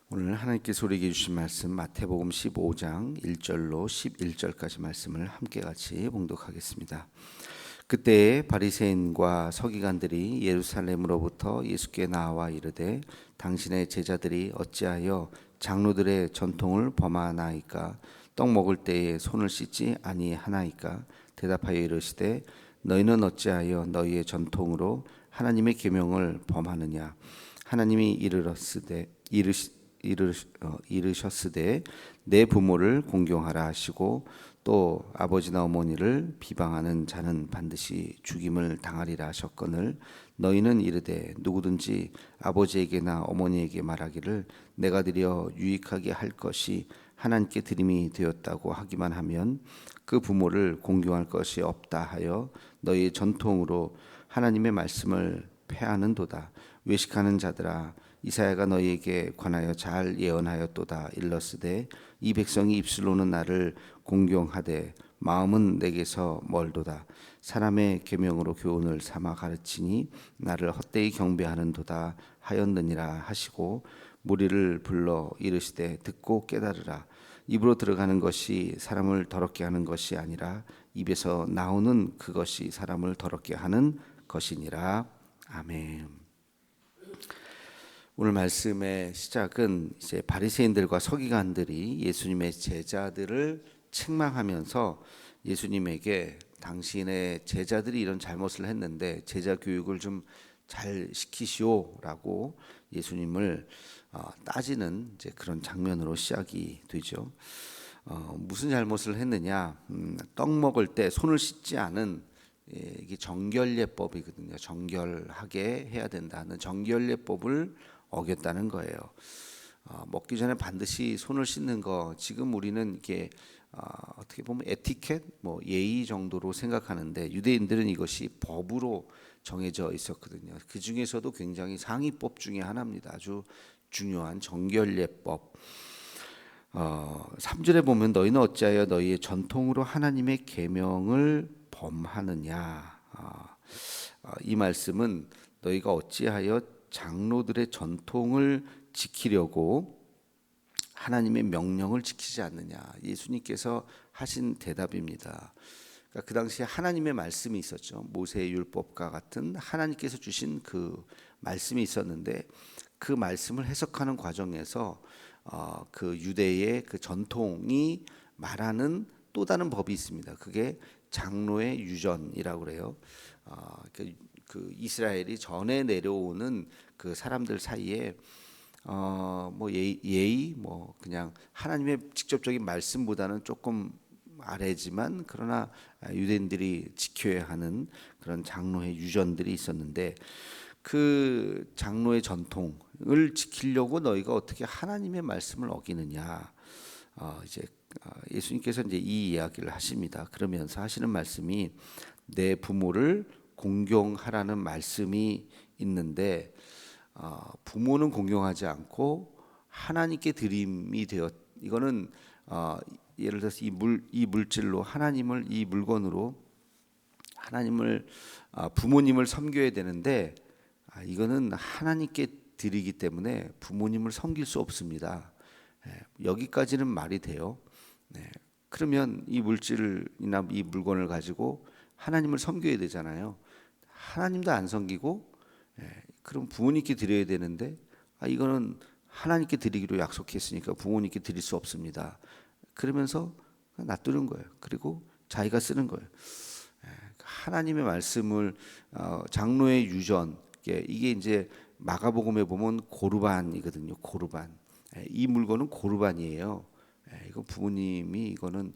오늘 하나님께서 우리에게 주신 말씀 마태복음 15장 1절로 11절까지 말씀을 함께 같이 봉독하겠습니다. 그때 바리새인과 서기관들이 예루살렘으로부터 예수께 나와 이르되 당신의 제자들이 어찌하여 장로들의 전통을 범하나이까? 떡 먹을 때에 손을 씻지 아니하나이까? 대답하여 이르시되 너희는 어찌하여 너희의 전통으로 하나님의 계명을 범하느냐? 하나님이 이르셨으되 내 부모를 공경하라 하시고 또 아버지나 어머니를 비방하는 자는 반드시 죽임을 당하리라 하셨거늘 너희는 이르되 누구든지 아버지에게나 어머니에게 말하기를 내가 드려 유익하게 할 것이 하나님께 드림이 되었다고 하기만 하면 그 부모를 공경할 것이 없다 하여 너희의 전통으로 하나님의 말씀을 패하는도다. 외식하는 자들아, 이사야가 너희에게 관하여 잘 예언하였도다. 일러스되 이 백성이 입술로는 나를 공경하되 마음은 내게서 멀도다. 사람의 계명으로 교훈을 삼아 가르치니 나를 헛되이 경배하는도다 하였느니라 하시고 무리를 불러 이르시되 듣고 깨달으라. 입으로 들어가는 것이 사람을 더럽게 하는 것이 아니라 입에서 나오는 그것이 사람을 더럽게 하는 것이니라. 아멘. 오늘 말씀의 시작은 이제 바리새인들과 서기관들이 예수님의 제자들을 책망하면서 예수님에게 당신의 제자들이 이런 잘못을 했는데 제자 교육을 좀 잘 시키시오라고 예수님을 따지는 이제 그런 장면으로 시작이 되죠. 무슨 잘못을 했느냐? 떡 먹을 때 손을 씻지 않은 이게 정결례법이거든요. 정결하게 해야 된다는 정결례법을 어겼다는 거예요. 먹기 전에 반드시 손을 씻는 거 지금 우리는 이게 어떻게 보면 에티켓, 뭐 예의 정도로 생각하는데 유대인들은 이것이 법으로 정해져 있었거든요. 그 중에서도 굉장히 상위법 중에 하나입니다. 아주 중요한 정결례법. 3절에 보면 너희는 어찌하여 너희의 전통으로 하나님의 계명을 범하느냐. 이 말씀은 너희가 어찌하여 장로들의 전통을 지키려고 하나님의 명령을 지키지 않느냐. 예수님께서 하신 대답입니다. 그러니까 그 당시에 하나님의 말씀이 있었죠. 모세의 율법과 같은 하나님께서 주신 그 말씀이 있었는데 그 말씀을 해석하는 과정에서 그 유대의 그 전통이 말하는 또 다른 법이 있습니다. 그게 장로의 유전이라고 그래요. 그 이스라엘이 전에 내려오는 그 사람들 사이에 뭐 예의 뭐 그냥 하나님의 직접적인 말씀보다는 조금 아래지만 그러나 유대인들이 지켜야 하는 그런 장로의 유전들이 있었는데 그 장로의 전통을 지키려고 너희가 어떻게 하나님의 말씀을 어기느냐. 이제 예수님께서 이제 이 이야기를 하십니다. 그러면서 하시는 말씀이 내 부모를 공경하라는 말씀이 있는데 부모는 공경하지 않고 하나님께 드림이 되었. 이거는 예를 들어서 이 물질로 하나님을 이 물건으로 하나님을 부모님을 섬겨야 되는데 이거는 하나님께 드리기 때문에 부모님을 섬길 수 없습니다. 여기까지는 말이 돼요. 그러면 이 물질이나 이 물건을 가지고 하나님을 섬겨야 되잖아요. 하나님도 안 섬기고 그럼 부모님께 드려야 되는데 이거는 하나님께 드리기로 약속했으니까 부모님께 드릴 수 없습니다. 그러면서 놔두는 거예요. 그리고 자기가 쓰는 거예요. 하나님의 말씀을 장로의 유전 이게 이제 마가복음에 보면 고르반이거든요. 고르반. 이 물건은 고르반이에요. 이거 부모님이 이거는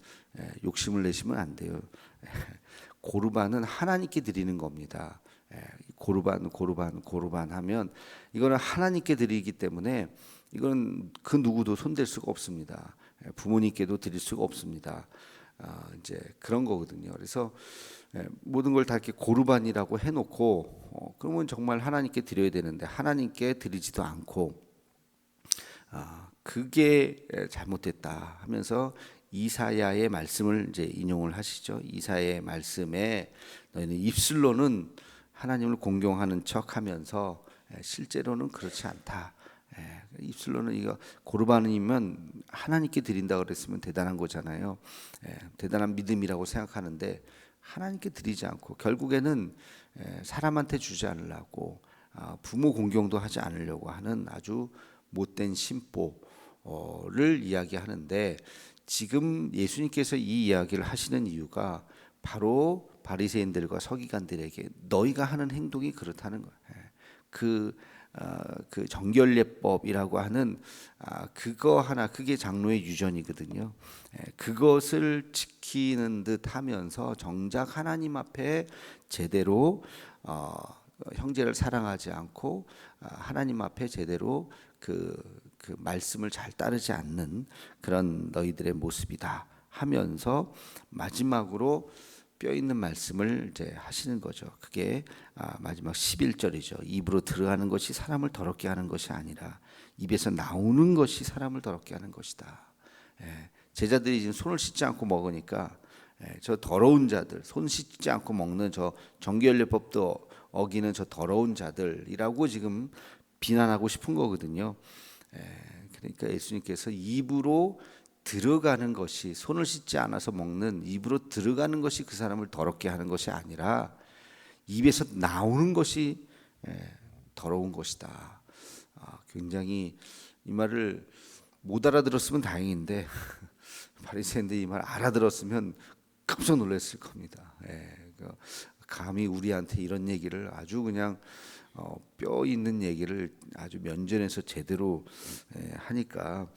욕심을 내시면 안 돼요. 고르반은 하나님께 드리는 겁니다. 고르반 하면 이거는 하나님께 드리기 때문에 이건 그 누구도 손댈 수가 없습니다. 부모님께도 드릴 수가 없습니다. 이제 그런 거거든요. 그래서 모든 걸 다 이렇게 고르반이라고 해놓고 그러면 정말 하나님께 드려야 되는데 하나님께 드리지도 않고 그게 잘못됐다 하면서 이사야의 말씀을 이제 인용을 하시죠. 이사야의 말씀에 너희는 입술로는 하나님을 공경하는 척하면서 실제로는 그렇지 않다. 입술로는 이거 고르반이면 하나님께 드린다 그랬으면 대단한 거잖아요. 대단한 믿음이라고 생각하는데 하나님께 드리지 않고 결국에는 사람한테 주지 않으려고 부모 공경도 하지 않으려고 하는 아주 못된 심보를 이야기하는데, 지금 예수님께서 이 이야기를 하시는 이유가 바로 바리새인들과 서기관들에게 너희가 하는 행동이 그렇다는 거예요. 그 그 정결례법이라고 하는 그거 하나, 그게 장로의 유전이거든요. 그것을 지키는 듯 하면서 정작 하나님 앞에 제대로 형제를 사랑하지 않고 하나님 앞에 제대로 그 말씀을 잘 따르지 않는 그런 너희들의 모습이다 하면서 마지막으로 뼈 있는 말씀을 이제 하시는 거죠. 그게 마지막 11절이죠. 입으로 들어가는 것이 사람을 더럽게 하는 것이 아니라 입에서 나오는 것이 사람을 더럽게 하는 것이다. 제자들이 지금 손을 씻지 않고 먹으니까 저 더러운 자들, 손 씻지 않고 먹는 저 정결례법도 어기는 저 더러운 자들이라고 지금 비난하고 싶은 거거든요. 그러니까 예수님께서 입으로 들어가는 것이, 손을 씻지 않아서 먹는 입으로 들어가는 것이 그 사람을 더럽게 하는 것이 아니라 입에서 나오는 것이 더러운 것이다. 굉장히 이 말을 못 알아들었으면 다행인데 바리새인들이 이 말 알아들었으면 깜짝 놀랐을 겁니다. 감히 우리한테 이런 얘기를 아주 그냥 뼈 있는 얘기를 아주 면전에서 제대로 하니까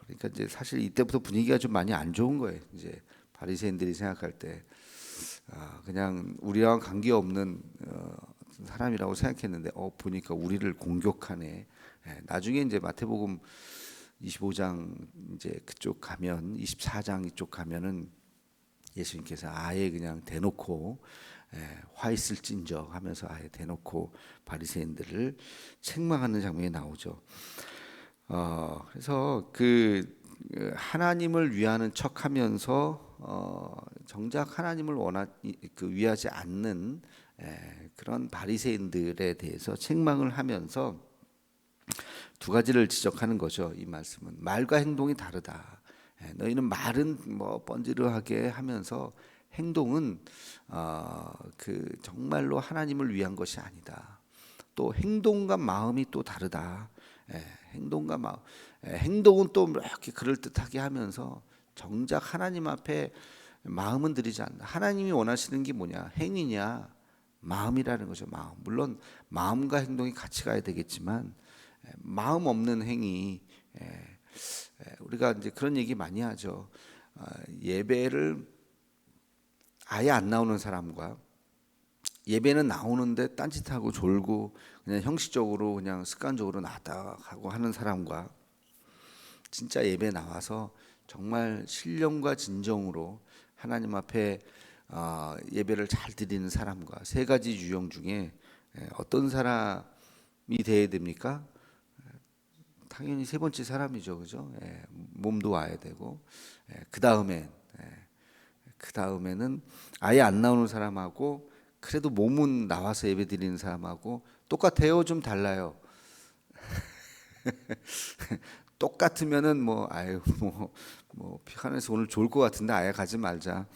그러니까 이제 사실 이때부터 분위기가 좀 많이 안 좋은 거예요. 이제 바리새인들이 생각할 때 그냥 우리랑 관계 없는 사람이라고 생각했는데 보니까 우리를 공격하네. 나중에 이제 마태복음 25장 이제 그쪽 가면 24장 이쪽 가면은 예수님께서 아예 그냥 대놓고 화 있을진저 하면서 아예 대놓고 바리새인들을 책망하는 장면이 나오죠. 그래서 그 하나님을 위하는 척하면서 정작 하나님을 위하지 않는 그런 바리새인들에 대해서 책망을 하면서 두 가지를 지적하는 거죠. 이 말씀은 말과 행동이 다르다. 너희는 말은 뭐 번지르하게 하면서 행동은 그 정말로 하나님을 위한 것이 아니다. 또 행동과 마음이 또 다르다. 행동과 마음, 행동은 또 이렇게 그럴 듯하게 하면서 정작 하나님 앞에 마음은 들이지 않는다. 하나님이 원하시는 게 뭐냐? 행위냐? 마음이라는 거죠. 마음. 물론 마음과 행동이 같이 가야 되겠지만 마음 없는 행위, 우리가 이제 그런 얘기 많이 하죠. 예배를 아예 안 나오는 사람과 예배는 나오는데 딴짓하고 졸고 그냥 형식적으로 그냥 습관적으로 나다 하고 하는 사람과 진짜 예배 나와서 정말 신령과 진정으로 하나님 앞에 예배를 잘 드리는 사람과, 세 가지 유형 중에 어떤 사람이 돼야 됩니까? 당연히 세 번째 사람이죠, 그죠? 몸도 와야 되고, 그 다음에는 아예 안 나오는 사람하고 그래도 몸은 나와서 예배 드리는 사람하고 똑같아요, 좀 달라요. 똑같으면은 뭐 아유 뭐 피칸에서 오늘 좋을 것 같은데 아예 가지 말자.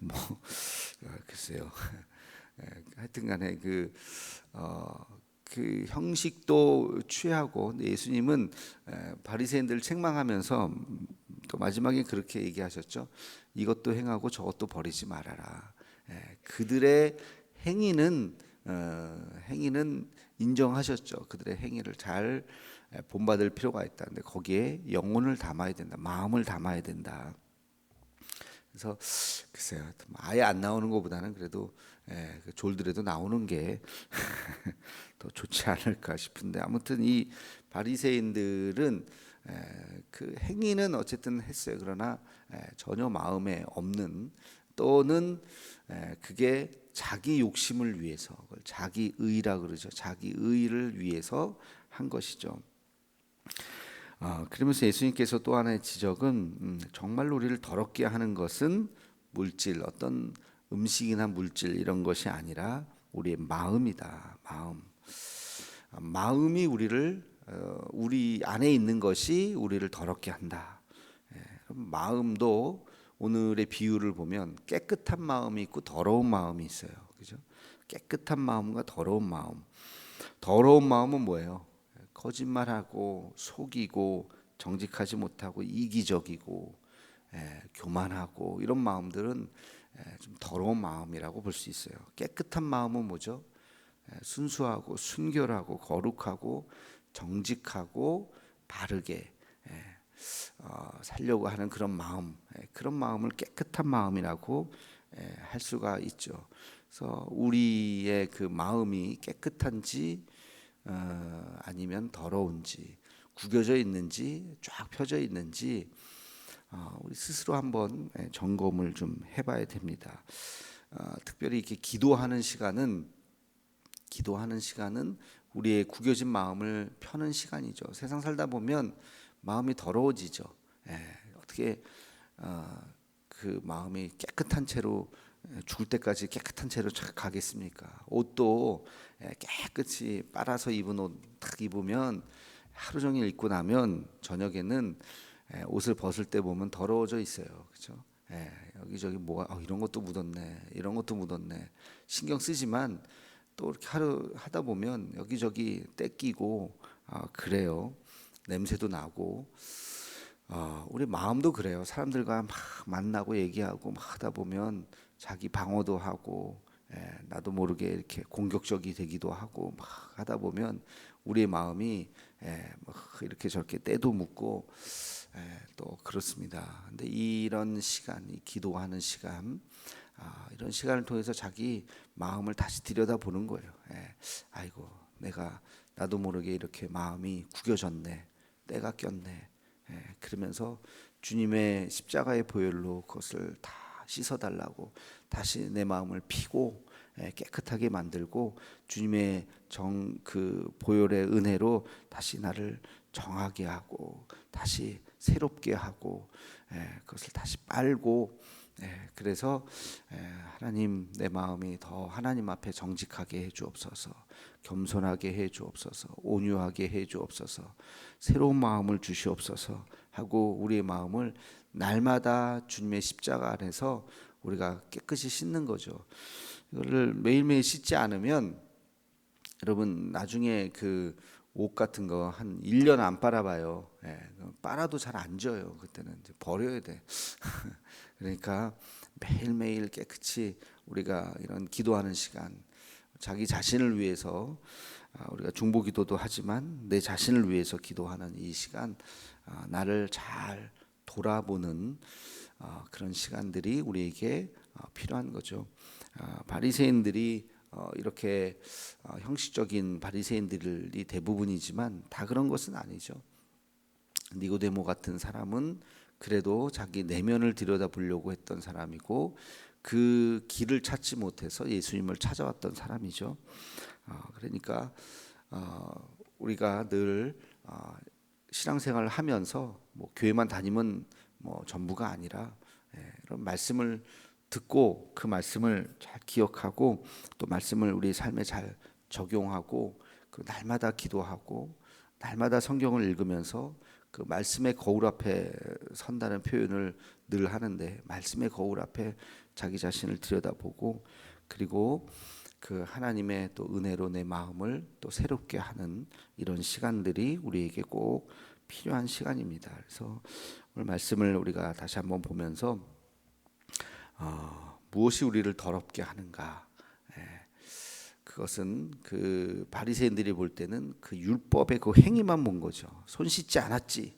뭐 글쎄요. 하여튼간에 그 형식도 취하고, 예수님은 바리새인들을 책망하면서 또 마지막에 그렇게 얘기하셨죠. 이것도 행하고 저것도 버리지 말아라. 그들의 행위는 인정하셨죠. 그들의 행위를 잘 본받을 필요가 있다는데 거기에 영혼을 담아야 된다. 마음을 담아야 된다. 그래서 글쎄요, 아예 안 나오는 것보다는 그래도 졸더라도 나오는 게 더 좋지 않을까 싶은데, 아무튼 이 바리새인들은 그 행위는 어쨌든 했어요. 그러나 전혀 마음에 없는, 또는 그게 자기 욕심을 위해서, 그걸 자기 의라 그러죠. 자기 의를 위해서 한 것이죠. 그러면서 예수님께서 또 하나의 지적은 정말로 우리를 더럽게 하는 것은 물질, 어떤 음식이나 물질 이런 것이 아니라 우리의 마음이다. 마음이 우리를 우리 안에 있는 것이 우리를 더럽게 한다. 그럼 마음도 오늘의 비유를 보면 깨끗한 마음이 있고 더러운 마음이 있어요. 그죠? 깨끗한 마음과 더러운 마음. 더러운 마음은 뭐예요? 거짓말하고 속이고 정직하지 못하고 이기적이고 교만하고 이런 마음들은 좀 더러운 마음이라고 볼 수 있어요. 깨끗한 마음은 뭐죠? 순수하고 순결하고 거룩하고 정직하고 바르게 살려고 하는 그런 마음, 그런 마음을 깨끗한 마음이라고 할 수가 있죠. 그래서 우리의 그 마음이 깨끗한지 아니면 더러운지, 구겨져 있는지 쫙 펴져 있는지 우리 스스로 한번 점검을 좀 해봐야 됩니다. 특별히 이렇게 기도하는 시간은 우리의 구겨진 마음을 펴는 시간이죠. 세상 살다 보면 마음이 더러워지죠. 어떻게 그 마음이 깨끗한 채로 죽을 때까지 깨끗한 채로 가겠습니까? 옷도 깨끗이 빨아서 입은 옷 딱 입으면 하루 종일 입고 나면 저녁에는 옷을 벗을 때 보면 더러워져 있어요. 그렇죠? 여기저기 뭐가 이런 것도 묻었네, 이런 것도 묻었네. 신경 쓰지만 또 이렇게 하다 보면 여기저기 때 끼고 그래요. 냄새도 나고 우리 마음도 그래요. 사람들과 막 만나고 얘기하고 막 하다 보면 자기 방어도 하고 나도 모르게 이렇게 공격적이 되기도 하고 막 하다 보면 우리의 마음이 막 이렇게 저렇게 때도 묻고 또 그렇습니다. 근데 이런 시간, 이 기도하는 시간, 이런 시간을 통해서 자기 마음을 다시 들여다보는 거예요. 아이고 나도 모르게 이렇게 마음이 구겨졌네, 때가 꼈네. 그러면서 주님의 십자가의 보혈로 그것을 다 씻어달라고 다시 내 마음을 피고 깨끗하게 만들고 주님의 그 보혈의 은혜로 다시 나를 정하게 하고 다시 새롭게 하고 그것을 다시 빨고 그래서 하나님 내 마음이 더 하나님 앞에 정직하게 해 주옵소서, 겸손하게 해 주옵소서, 온유하게 해 주옵소서, 새로운 마음을 주시옵소서 하고 우리의 마음을 날마다 주님의 십자가 안에서 우리가 깨끗이 씻는 거죠. 이거를 매일매일 씻지 않으면 여러분 나중에 그 옷 같은 거 한 1년 안 빨아봐요. 빨아도 잘 안 져요. 그때는 이제 버려야 돼. 그러니까 매일매일 깨끗이 우리가 이런 기도하는 시간, 자기 자신을 위해서 우리가 중보기도도 하지만 내 자신을 위해서 기도하는 이 시간, 나를 잘 돌아보는 그런 시간들이 우리에게 필요한 거죠. 바리새인들이 이렇게 형식적인 바리새인들이 대부분이지만 다 그런 것은 아니죠. 니고데모 같은 사람은 그래도 자기 내면을 들여다보려고 했던 사람이고 그 길을 찾지 못해서 예수님을 찾아왔던 사람이죠. 그러니까 우리가 늘 신앙생활을 하면서 뭐 교회만 다니면 뭐 전부가 아니라 이런 말씀을 듣고 그 말씀을 잘 기억하고 또 말씀을 우리 삶에 잘 적용하고 그 날마다 기도하고 날마다 성경을 읽으면서 그 말씀의 거울 앞에 선다는 표현을 늘 하는데 말씀의 거울 앞에 자기 자신을 들여다보고 그리고 그 하나님의 또 은혜로 내 마음을 또 새롭게 하는 이런 시간들이 우리에게 꼭 필요한 시간입니다. 그래서 오늘 말씀을 우리가 다시 한번 보면서 무엇이 우리를 더럽게 하는가? 그것은 그 바리새인들이 볼 때는 그 율법의 그 행위만 본 거죠. 손 씻지 않았지.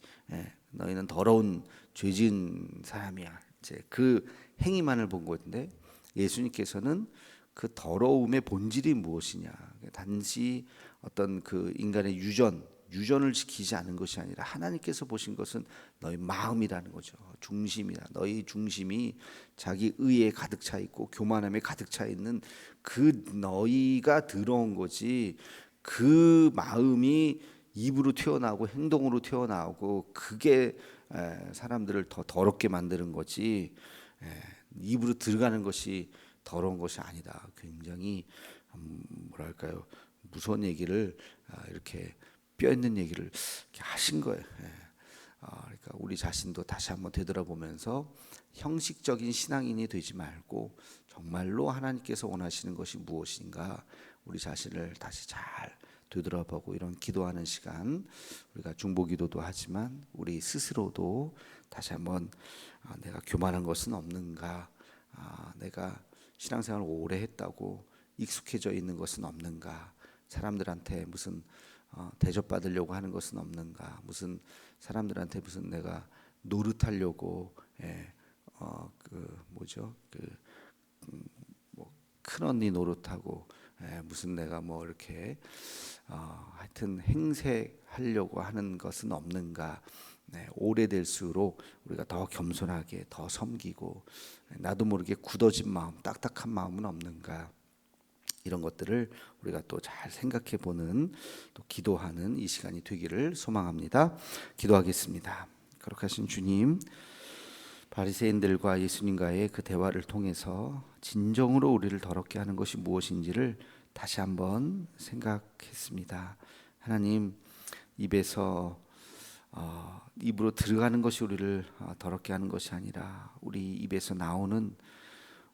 너희는 더러운 죄진 사람이야. 이제 그 행위만을 본 건데 예수님께서는 그 더러움의 본질이 무엇이냐? 단지 어떤 그 인간의 유전을 지키지 않은 것이 아니라 하나님께서 보신 것은 너희 마음이라는 거죠. 중심이다. 너희 중심이 자기 의에 가득 차 있고 교만함에 가득 차 있는 그 너희가 더러운 거지. 그 마음이 입으로 튀어나오고 행동으로 튀어나오고 그게 사람들을 더 더럽게 만드는 거지. 입으로 들어가는 것이 더러운 것이 아니다. 굉장히 뭐랄까요? 무서운 얘기를 이렇게 뼈 있는 얘기를 이렇게 하신 거예요. 그러니까 우리 자신도 다시 한번 되돌아보면서 형식적인 신앙인이 되지 말고 정말로 하나님께서 원하시는 것이 무엇인가 우리 자신을 다시 잘 되돌아보고 이런 기도하는 시간, 우리가 중보기도도 하지만 우리 스스로도 다시 한번 내가 교만한 것은 없는가, 내가 신앙생활을 오래 했다고 익숙해져 있는 것은 없는가, 사람들한테 무슨 대접받으려고 하는 것은 없는가, 무슨 사람들한테 무슨 내가 노릇하려고 그 뭐죠, 뭐 큰 언니 노릇하고 무슨 내가 뭐 이렇게 하여튼 행세하려고 하는 것은 없는가. 오래될수록 우리가 더 겸손하게 더 섬기고 나도 모르게 굳어진 마음, 딱딱한 마음은 없는가. 이런 것들을 우리가 또 잘 생각해 보는, 또 기도하는 이 시간이 되기를 소망합니다. 기도하겠습니다. 거룩하신 주님, 바리새인들과 예수님과의 그 대화를 통해서 진정으로 우리를 더럽게 하는 것이 무엇인지를 다시 한번 생각했습니다. 하나님, 입으로 들어가는 것이 우리를 더럽게 하는 것이 아니라 우리 입에서 나오는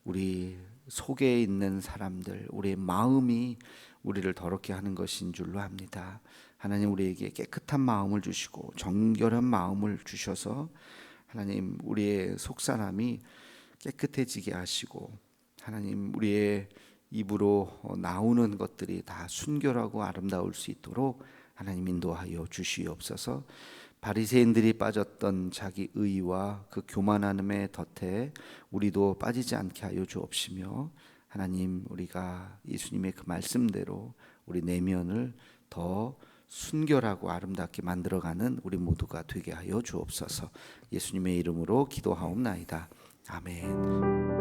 우리 속에 있는 사람들, 우리의 마음이 우리를 더럽게 하는 것인 줄로 압니다. 하나님, 우리에게 깨끗한 마음을 주시고 정결한 마음을 주셔서 하나님, 우리의 속사람이 깨끗해지게 하시고 하나님, 우리의 입으로 나오는 것들이 다 순결하고 아름다울 수 있도록 하나님 인도하여 주시옵소서. 바리새인들이 빠졌던 자기 의와 그 교만함의 덫에 우리도 빠지지 않게 하여 주옵시며, 하나님, 우리가 예수님의 그 말씀대로 우리 내면을 더 순결하고 아름답게 만들어가는 우리 모두가 되게 하여 주옵소서. 예수님의 이름으로 기도하옵나이다. 아멘.